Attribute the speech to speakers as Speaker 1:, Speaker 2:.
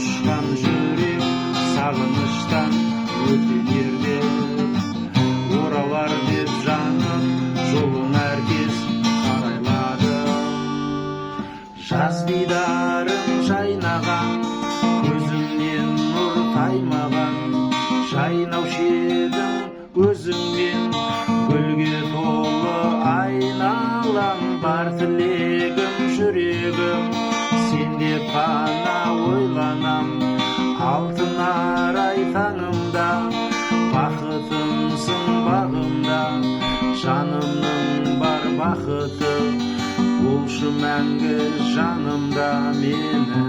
Speaker 1: ұшқан жүрек сағыныштан өтер ерде оралар деп жанып жолын әркез қарайлады. Жаз дидарың жайнаған көзіңнен нұр таймаған жайнаушы едің өзіңмен гүлге толы айналам бар тілегім жүрегім сенде ғана ойланам алтын арай таңымда бақытымсың бағымда жанымның бар бақыты болшы мәңгі жанымда менің.